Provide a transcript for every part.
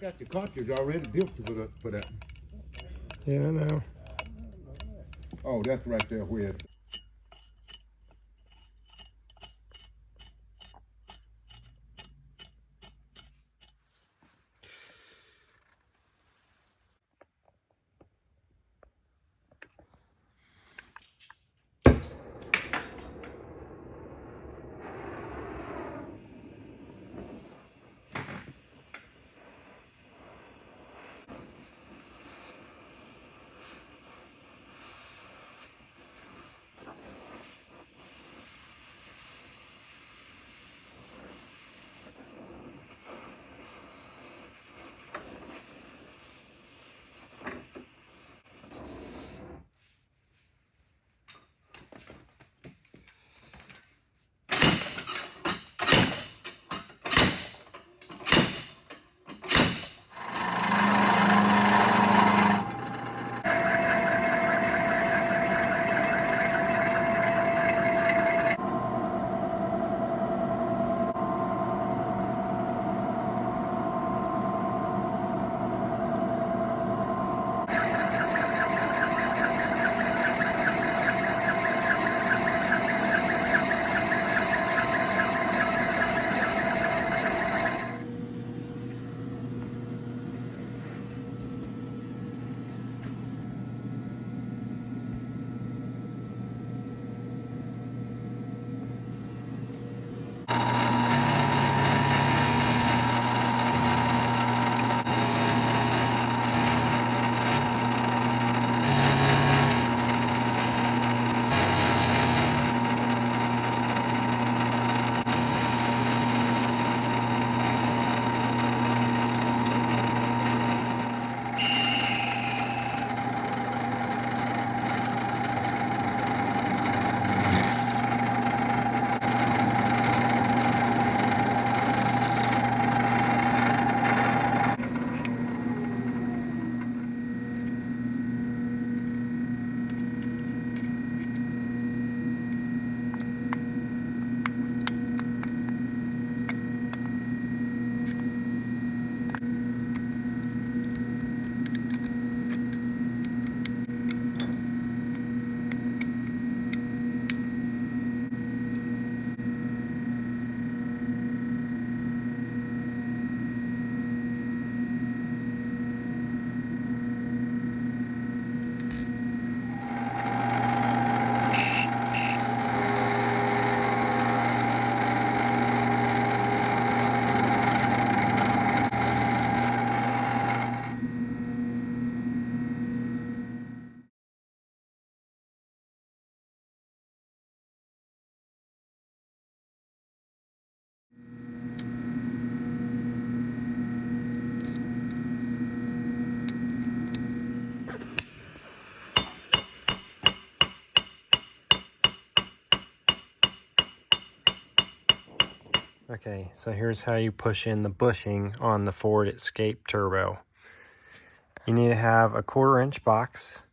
got the cartridge already built for that. Yeah, I know. Oh, that's right there where it. Okay, so here's how you push in the bushing on the Ford Escape Turbo. You need to have a 1/4-inch box,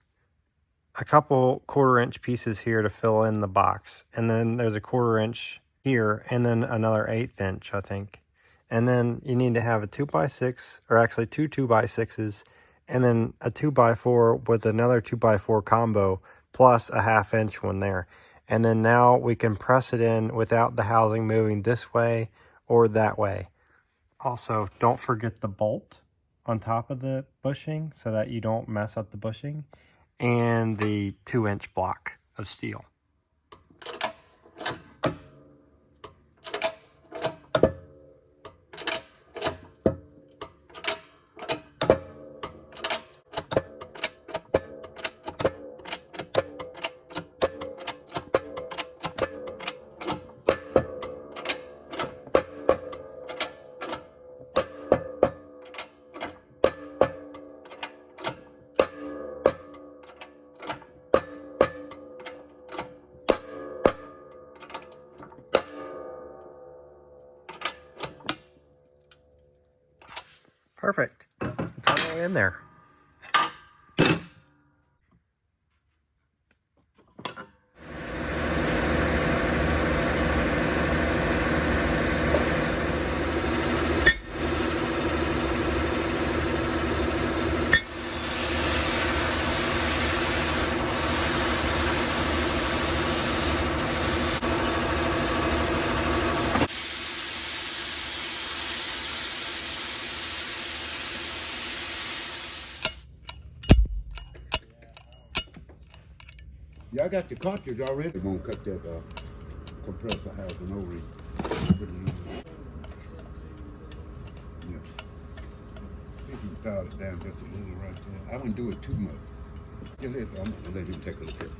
a couple 1/4-inch pieces here to fill in the box, and then there's a 1/4-inch here, and then another 1/8 inch, I think. And then you need to have a 2x6, or actually two 2x6s, and then a 2x4 with another 2x4 combo, plus a 1/2 inch one there. And then now we can press it in without the housing moving this way or that way. Also, don't forget the bolt on top of the bushing so that you don't mess up the bushing, and the 2-inch block of steel. Perfect. It's all the way in there. Yeah, I got the cartridge already. We're gonna cut that compressor housing over it. Yeah. I think you can dial it down just a little right there. I wouldn't do it too much. I'm gonna let him take a look at it.